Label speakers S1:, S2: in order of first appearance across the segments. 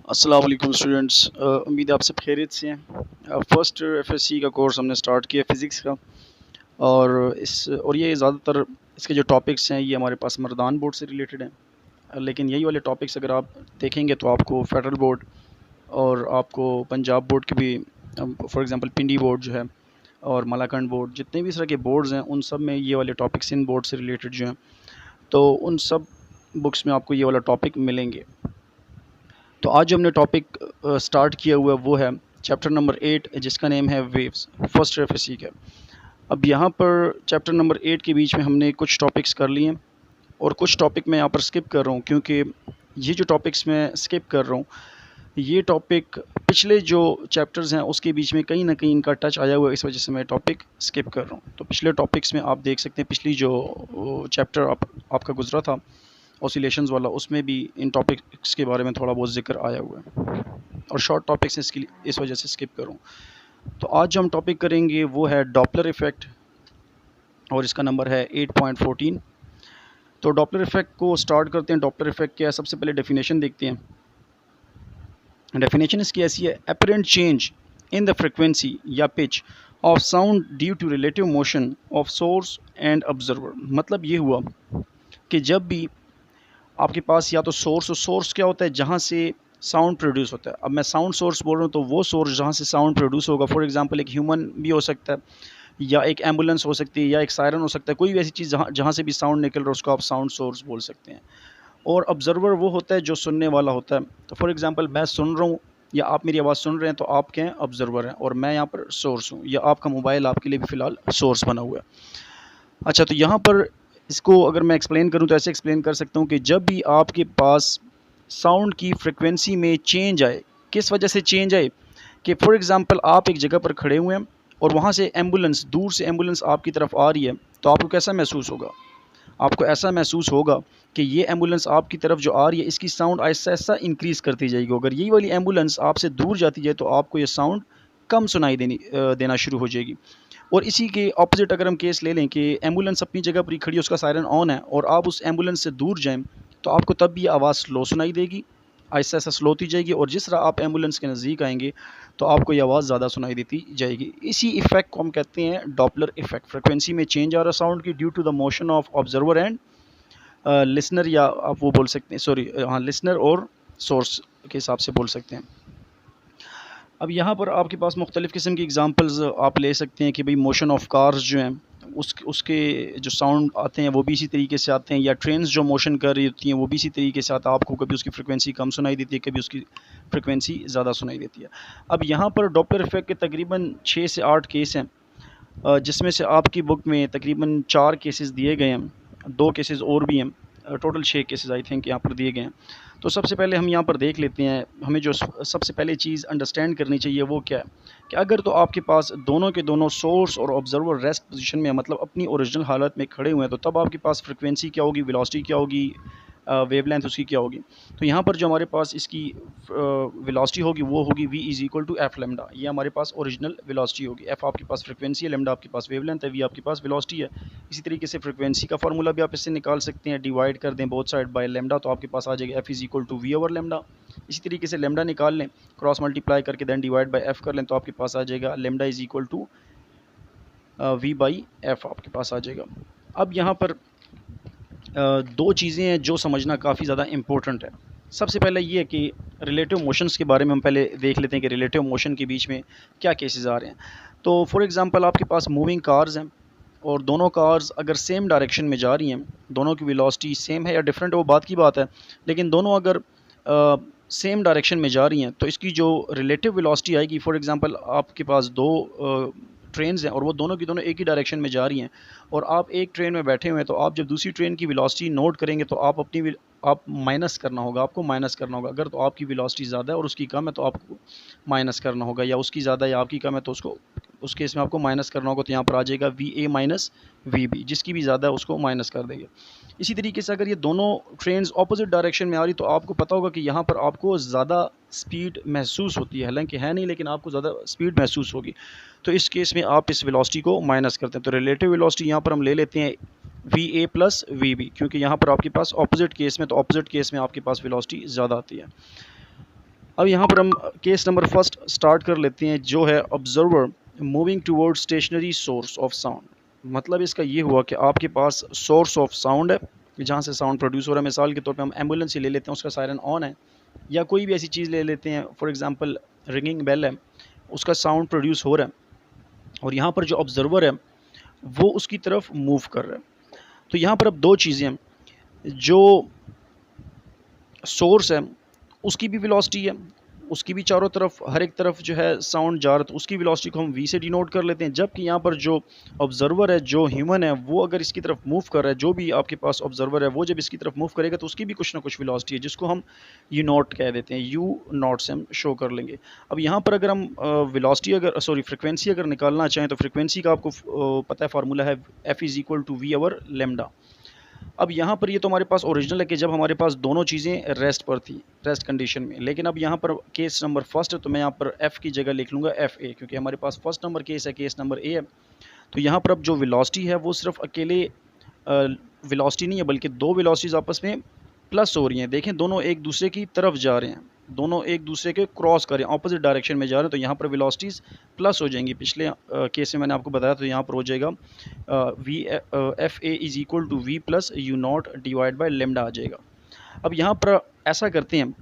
S1: अस्सलाम वालेकुम स्टूडेंट्स। उम्मीद है आप सब खैरियत से हैं। फर्स्ट एफएससी का कोर्स हमने स्टार्ट किया फ़िज़िक्स का। और ये ज़्यादातर इसके जो टॉपिक्स हैं ये हमारे पास मर्दान बोर्ड से रिलेटेड हैं। लेकिन यही वाले टॉपिक्स अगर आप देखेंगे तो आपको फेडरल बोर्ड और आपको पंजाब बोर्ड के भी, फॉर एग्ज़ाम्पल पिंडी बोर्ड जो है और मलाकंड बोर्ड, जितने भी इस तरह के बोर्ड्स हैं उन सब में ये वाले टॉपिक्स इन बोर्ड से रिलेटेड जो हैं, तो उन सब बुक्स में आपको ये वाला टॉपिक मिलेंगे। तो आज जो हमने टॉपिक स्टार्ट किया हुआ है वो है चैप्टर नंबर 8, जिसका नेम है वेव्स, फर्स्ट एफएससी का। अब यहाँ पर चैप्टर नंबर 8 के बीच में हमने कुछ टॉपिक्स कर लिए हैं और कुछ टॉपिक मैं यहाँ पर स्किप कर रहा हूँ, क्योंकि ये जो टॉपिक्स मैं स्किप कर रहा हूँ ये टॉपिक पिछले जो चैप्टर्स हैं उसके बीच में कहीं ना कहीं इनका टच आया हुआ है, इस वजह से मैं टॉपिक स्किप कर रहा हूँ। तो पिछले टॉपिक्स में आप देख सकते हैं, पिछली जो चैप्टर आपका गुजरा था ऑसिलेशंस वाला, उसमें भी इन टॉपिक्स के बारे में थोड़ा बहुत जिक्र आया हुआ है और शॉर्ट टॉपिक्स इसकी इस वजह से स्किप करूँ। तो आज जो हम टॉपिक करेंगे वो है डॉपलर इफ़ेक्ट और इसका नंबर है 8.14। तो डॉपलर इफ़ेक्ट को स्टार्ट करते हैं। डॉपलर इफ़ेक्ट क्या है, सबसे पहले डेफिनेशन देखते हैं। डेफिनेशन इसकी ऐसी है: apparent change in the frequency या pitch of sound due to relative motion of source and observer. मतलब ये हुआ कि जब भी आपके पास या तो सोर्स क्या होता है जहाँ से साउंड प्रोड्यूस होता है। अब मैं साउंड सोर्स बोल रहा हूँ तो वो सोर्स जहाँ से साउंड प्रोड्यूस होगा, फॉर एग्जांपल एक ह्यूमन भी हो सकता है या एक एम्बुलेंस हो सकती है या एक सायरन हो सकता है, कोई भी ऐसी चीज़ जहाँ जहाँ से भी साउंड निकल रहा है उसको आप साउंड सोर्स बोल सकते हैं। और ऑब्जर्वर वो होता है जो सुनने वाला होता है। तो फॉर एग्जांपल मैं सुन रहा हूँ या आप मेरी आवाज़ सुन रहे हैं, तो आप क्या हैं, ऑब्जर्वर हैं, और मैं यहाँ पर सोर्स हूँ, या आपका मोबाइल आपके लिए भी फ़िलहाल सोर्स बना हुआ है। अच्छा, तो यहाँ पर इसको अगर मैं एक्सप्लेन करूँ तो ऐसे एक्सप्लेन कर सकता हूँ कि जब भी आपके पास साउंड की फ्रिक्वेंसी में चेंज आए, किस वजह से चेंज आए, कि फॉर एग्जांपल आप एक जगह पर खड़े हुए हैं और वहाँ से एम्बुलेंस, दूर से एम्बुलेंस आपकी तरफ आ रही है, तो आपको कैसा महसूस होगा? आपको ऐसा महसूस होगा कि ये एम्बुलेंस आपकी तरफ जो आ रही है इसकी साउंड ऐसा ऐसा इंक्रीज़ करती जाएगी। अगर यही वाली एम्बुलेंस आपसे दूर जाती जाए तो आपको ये साउंड कम सुनाई देना शुरू हो जाएगी। और इसी के ऑपोजिट अगर हम केस ले लें कि एम्बुलेंस अपनी जगह पर ही खड़ी है, उसका सायरन ऑन है और आप उस एम्बुलेंस से दूर जाएं, तो आपको तब भी आवाज़ स्लो सुनाई देगी, ऐसा ऐसा स्लो होती जाएगी, और जिस तरह आप एम्बुलेंस के नज़दीक आएंगे तो आपको ये आवाज़ ज़्यादा सुनाई देती जाएगी। इसी इफ़ेक्ट को हम कहते हैं डॉपलर इफ़ेक्ट। फ्रिक्वेंसी में चेंज आ रहा साउंड की due to the motion of observer and listener, या आप वो बोल सकते हैं, सॉरी हाँ, लिसनर और सोर्स के हिसाब से बोल सकते हैं। अब यहाँ पर आपके पास मुख्तलिफ़ किस्म की एग्ज़ाम्पल्स आप ले सकते हैं कि भाई मोशन ऑफ कार्स जो हैं उसके जो साउंड आते हैं वो भी इसी तरीके से आते हैं, या ट्रेन्स जो मोशन कर रही होती हैं वो भी इसी तरीके से आता है। आपको कभी उसकी फ्रिक्वेंसी कम सुनाई देती है, कभी उसकी फ्रिक्वेंसी ज़्यादा सुनाई देती है। अब यहाँ पर डॉपलर इफ़ेक्ट के तकरीबन 6 से 8 केस हैं, जिसमें से आपकी बुक में तकरीबन 4 केसेस दिए गए हैं, 2 केसेस और भी हैं, टोटल 6 केसेस आई थिंक यहाँ पर दिए गए हैं। तो सबसे पहले हम यहाँ पर देख लेते हैं, हमें जो सबसे पहले चीज़ अंडरस्टैंड करनी चाहिए वो क्या है कि अगर तो आपके पास दोनों के दोनों सोर्स और ऑब्जर्वर रेस्ट पोजीशन में है, मतलब अपनी ओरिजिनल हालत में खड़े हुए हैं, तो तब आपके पास फ्रिक्वेंसी क्या होगी, वेलोसिटी क्या होगी, वेवलेंथ उसकी क्या होगी। तो यहाँ पर जो हमारे पास इसकी वेलोसिटी होगी वो होगी v is equal to F lambda. ये हमारे पास ओरिजिनल वेलोसिटी होगी। एफ आपके पास फ्रिक्वेंसी है, लेमडा आपके पास वेवलेंथ है, वी आपके पास वेलोसिटी है। इसी तरीके से फ्रिक्वेंसी का फार्मूला भी आप इससे निकाल सकते हैं, डिवाइड कर दें बोथ साइड बाय लेमडा, तो आपके पास आ जाएगा F is equal to V over lambda. इसी तरीके से लेमडा निकाल लें, क्रॉस मल्टीप्लाई करके देन डिवाइड बाई एफ कर लें, तो आपके पास आ जाएगा lambda is equal to V by F आपके पास आ जाएगा। अब यहाँ पर दो चीज़ें हैं जो समझना काफ़ी ज़्यादा इम्पोर्टेंट है। सबसे पहले ये है कि रिलेटिव मोशंस के बारे में हम पहले देख लेते हैं कि रिलेटिव मोशन के बीच में क्या केसेस आ रहे हैं। तो फॉर एग्जांपल आपके पास मूविंग कार्स हैं और दोनों कार्स अगर सेम डायरेक्शन में जा रही हैं, दोनों की वेलोसिटी सेम है या डिफरेंट है वो बात की बात है, लेकिन दोनों अगर सेम डायरेक्शन में जा रही हैं तो इसकी जो रिलेटिव वेलोसिटी आएगी, फॉर एग्जांपल आपके पास दो ट्रेन्स हैं और वो दोनों की दोनों एक ही डायरेक्शन में जा रही हैं और आप एक ट्रेन में बैठे हुए हैं, तो आप जब दूसरी ट्रेन की वेलोसिटी नोट करेंगे तो आप माइनस करना होगा, आपको माइनस करना होगा। अगर तो आपकी वेलोसिटी ज़्यादा है और उसकी कम है तो आपको माइनस करना होगा, या उसकी ज़्यादा है या आपकी कम है तो उस केस में आपको माइनस करना होगा। तो यहाँ पर आ जाएगा V A minus V B, जिसकी भी ज़्यादा है उसको माइनस कर देंगे। इसी तरीके से अगर ये दोनों ट्रेन्स ऑपोजिट डायरेक्शन में आ रही तो आपको पता होगा कि यहाँ पर आपको ज़्यादा स्पीड महसूस होती है, हालांकि है नहीं लेकिन आपको ज़्यादा स्पीड महसूस होगी। तो इस केस में आप इस वेलोसिटी को माइनस करते हैं। तो रिलेटिव वेलोसिटी यहाँ पर हम ले लेते हैं V A plus V B, क्योंकि यहाँ पर आपके पास ऑपोजिट केस में, तो ऑपोजिट केस में आपके पास वेलोसिटी ज़्यादा आती है। अब यहाँ पर हम केस नंबर फर्स्ट स्टार्ट कर लेते हैं, जो है observer moving toward stationary source of sound. मतलब इसका ये हुआ कि आपके पास सोर्स ऑफ साउंड है जहाँ से साउंड प्रोड्यूस हो रहा है। मिसाल के तौर पे हम एम्बुलेंस ही ले लेते हैं, उसका सायरन ऑन है, या कोई भी ऐसी चीज़ ले लेते हैं, फॉर एग्जांपल रिंगिंग बेल है, उसका साउंड प्रोड्यूस हो रहा है और यहाँ पर जो ऑब्जर्वर है वो उसकी तरफ मूव कर रहा है। तो यहाँ पर अब दो चीज़ें हैं, जो सोर्स है उसकी भी वेलोसिटी है, उसकी भी चारों तरफ हर एक तरफ जो है साउंड जा रहा है, तो उसकी वेलोसिटी को हम v से डिनोट कर लेते हैं। जबकि यहाँ पर जो ऑब्जर्वर है, जो ह्यूमन है, वो अगर इसकी तरफ मूव कर रहा है, जो भी आपके पास ऑब्जर्वर है वो जब इसकी तरफ मूव करेगा तो उसकी भी कुछ ना कुछ वेलोसिटी है, जिसको हम यू नॉट कह देते हैं, यू नॉट से हम शो कर लेंगे। अब यहाँ पर अगर हम वेलोसिटी अगर सॉरी फ्रिक्वेंसी अगर निकालना चाहें तो फ्रिक्वेंसी का आपको पता है फार्मूला है f is equal to V over lambda. अब यहाँ पर ये तो हमारे पास ओरिजिनल है कि जब हमारे पास दोनों चीज़ें रेस्ट पर थी, रेस्ट कंडीशन में। लेकिन अब यहाँ पर केस नंबर फर्स्ट है तो मैं यहाँ पर एफ़ की जगह लिख लूँगा एफ ए, क्योंकि हमारे पास फर्स्ट नंबर केस है, केस नंबर ए है। तो यहाँ पर अब जो वेलोसिटी है वो सिर्फ अकेले वेलोसिटी नहीं है, बल्कि दो वेलोसिटीज़ आपस में प्लस हो रही हैं। देखें दोनों एक दूसरे की तरफ जा रहे हैं, दोनों एक दूसरे के क्रॉस कर रहे हैं, ऑपोजिट डायरेक्शन में जा रहे हैं, तो यहाँ पर वेलोसिटीज़ प्लस हो जाएंगी। पिछले केस में मैंने आपको बताया, तो यहाँ पर हो जाएगा V F A is equal to V plus U not divide by lambda आ जाएगा। अब यहाँ पर ऐसा करते हैं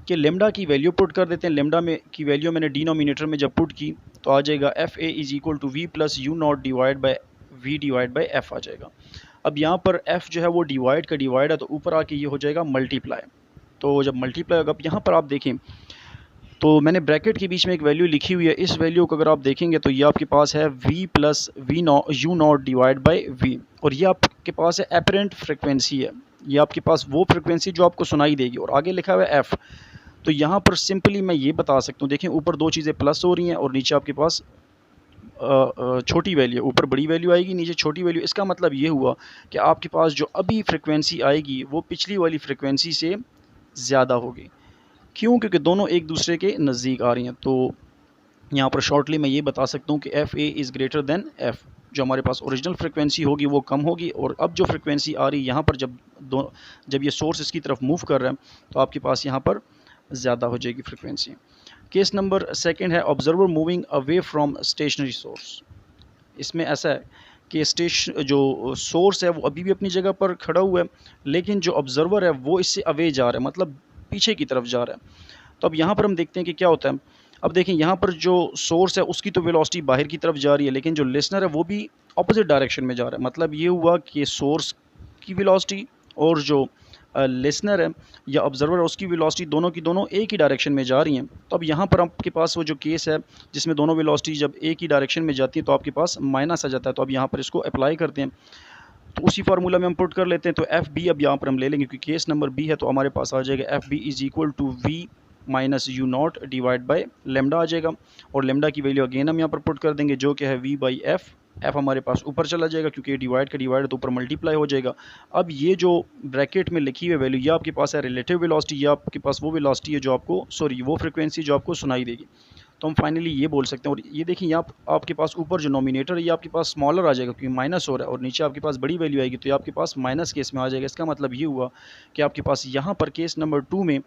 S1: कि लेमडा की वैल्यू पुट कर देते हैं। लेमडा में की वैल्यू मैंने डिनोमिनेटर में जब पुट की तो आ जाएगा F A is equal to V plus U not divide by V divide by F आ जाएगा। अब यहाँ पर f जो है वो डिवाइड का डिवाइड है, तो ऊपर आके ये हो जाएगा मल्टीप्लाई। तो जब मल्टीप्लाई होगा, अब यहाँ पर आप देखें तो मैंने ब्रैकेट के बीच में एक वैल्यू लिखी हुई है। इस वैल्यू को अगर आप देखेंगे तो ये आपके पास है v प्लस वी नॉ U not divide by V, और ये आपके पास है एपरेंट फ्रिक्वेंसी है, ये आपके पास वो फ्रिक्वेंसी जो आपको सुनाई देगी, और आगे लिखा हुआ है f। तो यहाँ पर सिंपली मैं ये बता सकता हूँ, देखें ऊपर दो चीज़ें प्लस हो रही हैं और नीचे आपके पास छोटी वैल्यू, ऊपर बड़ी वैल्यू आएगी, नीचे छोटी वैल्यू। इसका मतलब ये हुआ कि आपके पास जो अभी फ्रिक्वेंसी आएगी वो पिछली वाली फ्रिक्वेंसी से ज़्यादा होगी। क्यों? क्योंकि दोनों एक दूसरे के नज़दीक आ रही हैं। तो यहाँ पर शॉर्टली मैं ये बता सकता हूँ कि F A is greater than F. जो हमारे पास ओरिजिनल फ्रिक्वेंसी होगी वो कम होगी, और अब जो फ्रिक्वेंसी आ रही है यहाँ पर जब ये सोर्स इसकी तरफ मूव कर रहा है तो आपके पास यहाँ पर ज़्यादा हो जाएगी फ्रिक्वेंसी। केस नंबर सेकंड है observer moving away from stationary source. इसमें ऐसा है कि जो सोर्स है वो अभी भी अपनी जगह पर खड़ा हुआ है, लेकिन जो ऑब्जर्वर है वो इससे अवे जा रहा है, मतलब पीछे की तरफ जा रहा है। तो अब यहाँ पर हम देखते हैं कि क्या होता है। अब देखें यहाँ पर जो सोर्स है उसकी तो वेलोसिटी बाहर की तरफ जा रही है, लेकिन जो लिसनर है वो भी ऑपोजिट डायरेक्शन में जा रहा है। मतलब ये हुआ कि सोर्स की वेलोसिटी और जो लिसनर है या ऑब्जर्वर है उसकी वेलोसिटी दोनों की दोनों एक ही डायरेक्शन में जा रही हैं। तो अब यहाँ पर आपके पास वो जो केस है जिसमें दोनों वेलोसिटी जब एक ही डायरेक्शन में जाती है तो आपके पास माइनस आ जाता है। तो अब यहाँ पर इसको अप्लाई करते हैं, तो उसी फार्मूला में हम पुट कर लेते हैं। तो एफ बी अब यहाँ पर हम ले लेंगे, क्योंकि केस नंबर बी है, तो हमारे पास आ जाएगा F B is equal to V minus U not divide by lambda आ जाएगा, और लेमडा की वैल्यू अगेन हम यहाँ पर पुट कर देंगे, जो कि है वी बाई एफ। एफ हमारे पास ऊपर चला जाएगा क्योंकि डिवाइड का डिवाइड तो ऊपर मल्टीप्लाई हो जाएगा। अब ये जो ब्रैकेट में लिखी हुई वैल्यू ये आपके पास है रिलेटिव वेलोसिटी, ये आपके पास वो वेलोसिटी है जो आपको वो फ्रिक्वेंसी जो आपको सुनाई देगी। तो हम फाइनली ये बोल सकते हैं, और ये देखिए यहाँ आपके पास ऊपर जो नोमिनेटर है ये आपके पास स्मॉलर आ जाएगा क्योंकि माइनस हो रहा है, और नीचे आपके पास बड़ी वैल्यू आएगी तो ये आपके पास माइनस केस में आ जाएगा। इसका मतलब ये हुआ कि आपके पास यहाँ पर केस नंबर 2 में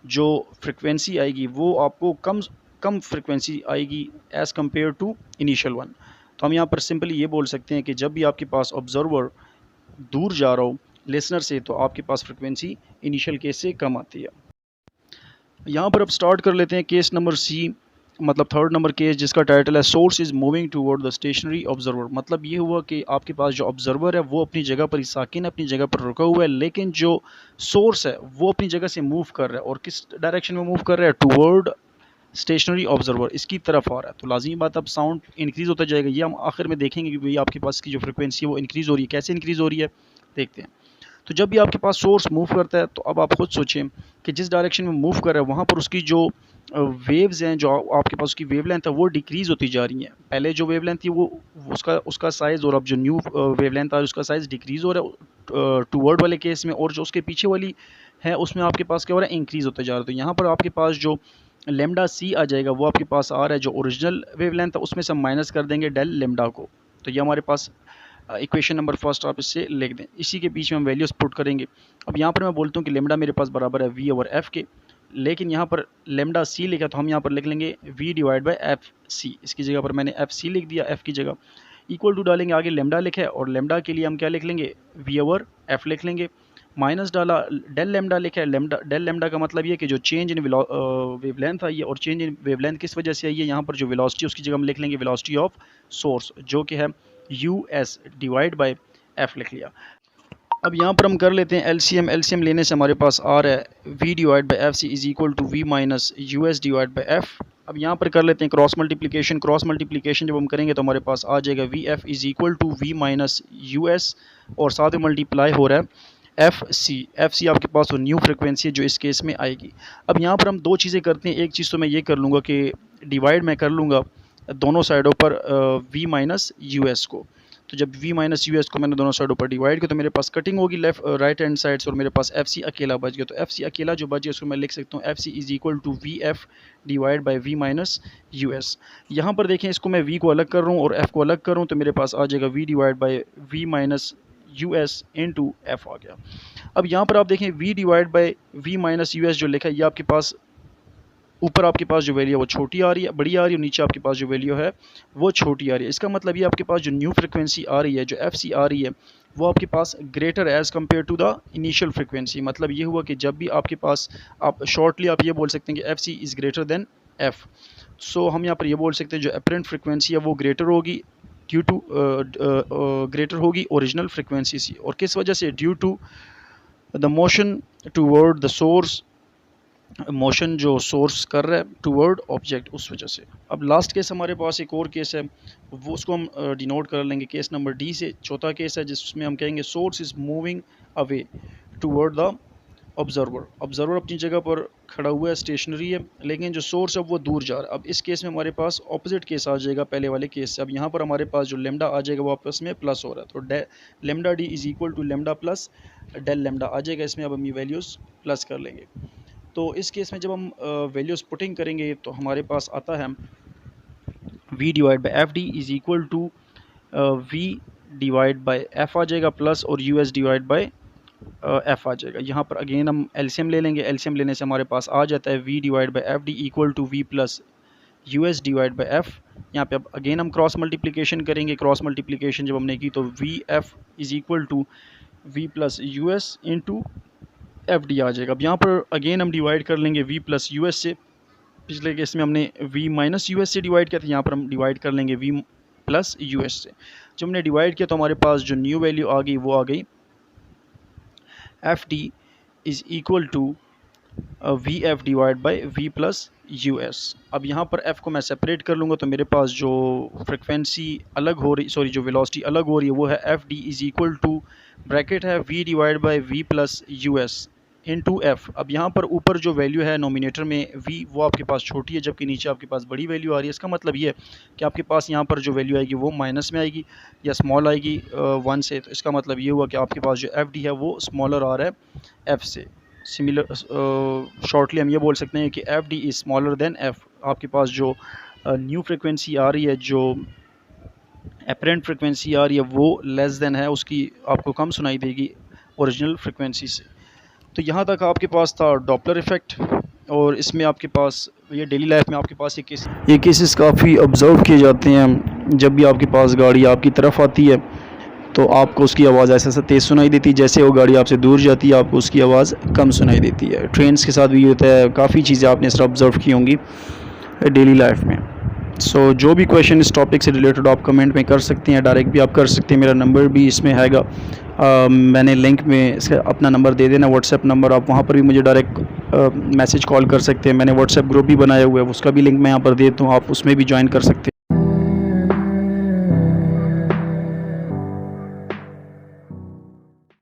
S1: जो फ्रिक्वेंसी आएगी वो आपको कम फ्रिक्वेंसी आएगी as compare to initial one. तो हम यहाँ पर सिंपली ये बोल सकते हैं कि जब भी आपके पास ऑब्जर्वर दूर जा रहा हो लिसनर से तो आपके पास फ्रिक्वेंसी इनिशियल केस से कम आती है। यहाँ पर अब स्टार्ट कर लेते हैं केस नंबर सी, मतलब थर्ड नंबर केस, जिसका टाइटल है source is moving toward the stationary observer. मतलब ये हुआ कि आपके पास जो ऑब्जर्वर है वो अपनी जगह पर ही साकिन अपनी जगह पर रुका हुआ है, लेकिन जो सोर्स है वो अपनी जगह से मूव कर रहा है, और किस डायरेक्शन में मूव कर रहा है? टूवर्ड स्टेशनरी ऑब्जर्वर, इसकी तरफ आ रहा है। तो लाज़मी बात अब साउंड इंक्रीज़ होता जाएगा। ये हम आखिर में देखेंगे कि भाई आपके पास की जो फ्रिक्वेंसी है वो इंक्रीज़ हो रही है। कैसे इंक्रीज़ हो रही है देखते हैं। तो जब भी आपके पास सोर्स मूव करता है तो अब आप खुद सोचें कि जिस डायरेक्शन में मूव कर रहा है वहाँ पर उसकी जो वेव्स हैं, जो आपके पास उसकी वेवलेंथ है वो डिक्रीज़ होती जा रही हैं। पहले जो वेवलेंथ थी वो उसका साइज़, और अब जो न्यू वेवलेंथ आ रही है उसका साइज़ डिक्रीज़ हो रहा है टूवर्ड वाले केस में, और जो उसके पीछे वाली है उसमें आपके पास क्या हो रहा है? इंक्रीज़ होता जा रहा है। तो यहाँ पर आपके पास जो लेमडा सी आ जाएगा वो आपके पास आ रहा है, जो ओरिजिनल वेवलेंथ है उसमें से हम माइनस कर देंगे डेल लेमडा को। तो ये हमारे पास इक्वेशन नंबर फर्स्ट आप इससे लिख दें। इसी के बीच में हम वैल्यूज़ पुट करेंगे। अब यहाँ पर मैं बोलता हूँ कि लेमडा मेरे पास बराबर है वी ओवर एफ के। लेकिन यहाँ पर लेमडा सी लिखा तो हम यहाँ पर लिख लेंगे v divide by F C. इसकी जगह पर मैंने एफ सी लिख दिया, एफ की जगह इक्वल टू डालेंगे, आगे लेमडा लिखा है और लेमडा के लिए हम क्या लिख लेंगे, v ओवर एफ लिख लेंगे, माइनस डाला, डेल लेमडा लिखा है, लेमडा डेल लेमडा का मतलब ये कि जो चेंज इन वेवलेंथ आई है, और चेंज इन वेवलेंथ किस वजह से आई है, यहाँ पर जो वेलोसिटी उसकी जगह हम लिख लेंगे वेलोसिटी ऑफ सोर्स जो कि है us डिवाइड बाय f लिख लिया। अब यहाँ पर हम कर लेते हैं एलसीएम। एलसीएम लेने से हमारे पास आ रहा है v divide by F C is equal to v minus us divide by F. अब यहाँ पर कर लेते हैं क्रॉस मल्टीप्लिकेशन। क्रॉस मल्टीप्लिकेशन जब हम करेंगे तो हमारे पास आ जाएगा V F is equal to v minus us और साथ में मल्टीप्लाई हो रहा है एफ सी आपके पास वो न्यू फ्रिक्वेंसी है जो इस केस में आएगी। अब यहाँ पर हम दो चीज़ें करते हैं, एक चीज़ तो मैं ये कर लूँगा कि डिवाइड मैं कर लूँगा दोनों साइडों पर v माइनस us को। तो जब v माइनस us को मैंने दोनों साइडों पर डिवाइड किया तो मेरे पास कटिंग होगी लेफ्ट राइट हैंड साइड से और मेरे पास एफ सी अकेला बच गया। तो एफ सी अकेला जो बच गया उसको मैं लिख सकता हूँ F C is equal to V F divide by v minus us। यहाँ पर देखें इसको मैं v को अलग कर रहा हूँ और f को अलग कर रहा हूँ तो मेरे पास आ जाएगा v divide by v minus us into F आ गया। अब यहाँ पर आप देखें v divide by v minus us जो लिखा है ये आपके पास ऊपर आपके पास जो वैल्यू है वो छोटी आ रही है, बड़ी आ रही है, नीचे आपके पास जो वैल्यू है वो छोटी आ रही है। इसका मतलब ये आपके पास जो न्यू फ्रिक्वेंसी आ रही है, जो एफ सी आ रही है, वो आपके पास greater as compare to the initial frequency. मतलब ये हुआ कि जब भी आपके पास आप शॉर्टली आप ये बोल सकते हैं कि F C is greater than F. So हम यहाँ पर ये बोल सकते हैं जो अपरेंट फ्रिक्वेंसी है वो ग्रेटर होगी ड्यू टू ग्रेटर होगी ओरिजिनल फ्रिक्वेंसी से। और किस वजह से, due to the motion toward the source, motion जो सोर्स कर रहा है टूवर्ड ऑब्जेक्ट, उस वजह से। अब लास्ट केस हमारे पास एक और केस है, वो उसको हम डिनोट कर लेंगे केस नंबर डी से। चौथा केस है जिसमें हम कहेंगे source is moving away toward the observer. Observer अपनी जगह पर खड़ा हुआ है, स्टेशनरी है, लेकिन जो सोर्स है वो दूर जा रहा है। अब इस केस में हमारे पास ऑपोजिट केस आ जाएगा पहले वाले केस से। अब यहाँ पर हमारे पास जो लेमडा आ जाएगा वो आपस में प्लस हो रहा है, तो lambda D is equal to lambda plus del lambda आ जाएगा। इसमें अब हम ये वैल्यूज़ प्लस कर लेंगे। तो इस केस में जब हम वैल्यूज़ पुटिंग करेंगे तो हमारे पास आता है v divide by F D is equal to v divide by F आ जाएगा प्लस और us डिवाइड बाई एफ आ जाएगा। यहाँ पर अगेन हम एलसीएम ले लेंगे। एलसीएम लेने से हमारे पास आ जाता है v divide by F D equal to v plus us divide by F. यहाँ पे अब अगेन हम क्रॉस मल्टीप्लिकेशन करेंगे। क्रॉस मल्टीप्लिकेशन जब हमने की तो V F is equal to v plus us into F D आ जाएगा। अब यहाँ पर अगेन हम डिवाइड कर लेंगे v प्लस us से। पिछले केस में हमने v माइनस us से डिवाइड किया था, यहाँ पर हम डिवाइड कर लेंगे v प्लस us से। जब हमने डिवाइड किया तो हमारे पास जो न्यू वैल्यू आ गई वो आ गई F D is equal to V F divide by v plus us। अब यहाँ पर f को मैं सेपरेट कर लूँगा तो मेरे पास जो फ्रिक्वेंसी अलग हो रही, सॉरी जो वेलोसिटी अलग हो रही है वो है F D is equal to bracket है v divide by v plus us into F. अब यहाँ पर ऊपर जो वैल्यू है नोमिनेटर में v वो आपके पास छोटी है जबकि नीचे आपके पास बड़ी वैल्यू आ रही है। इसका मतलब ये है कि आपके पास यहाँ पर जो वैल्यू आएगी वो माइनस में आएगी या स्मॉल आएगी 1 से। तो इसका मतलब ये हुआ कि आपके पास जो एफ डी है वो स्मॉलर आ रहा है एफ से। सिमिलर शॉर्टली हम ये बोल सकते हैं कि F D is smaller than F. आपके पास जो न्यू फ्रिक्वेंसी आ रही है, जो अपरेंट फ्रिक्वेंसी आ रही है वो लेस देन है, उसकी आपको कम सुनाई देगी ओरिजिनल फ्रिक्वेंसी से। तो यहाँ तक आपके पास था डॉपलर इफ़ेक्ट और इसमें आपके पास ये डेली लाइफ में आपके पास ये केसेस काफ़ी ऑब्ज़र्व किए जाते हैं। जब भी आपके पास गाड़ी आपकी तरफ आती है तो आपको उसकी आवाज़ ऐसा तेज़ सुनाई देती है, जैसे वो गाड़ी आपसे दूर जाती है आपको उसकी आवाज़ कम सुनाई देती है। ट्रेन्स के साथ भी होता है, काफ़ी चीज़ें आपने इस तरह ऑब्ज़र्व की होंगी डेली लाइफ में। सो जो भी क्वेश्चन इस टॉपिक से रिलेटेड आप कमेंट में कर सकते हैं, डायरेक्ट भी आप कर सकते हैं। मेरा नंबर भी इसमें हैगा, मैंने लिंक में इसका अपना नंबर दे देना, व्हाट्सएप नंबर। आप वहाँ पर भी मुझे डायरेक्ट मैसेज कॉल कर सकते हैं। मैंने व्हाट्सएप ग्रुप भी बनाया हुआ है, उसका भी लिंक मैं यहाँ पर देता हूँ, आप उसमें भी ज्वाइन कर सकते हैं।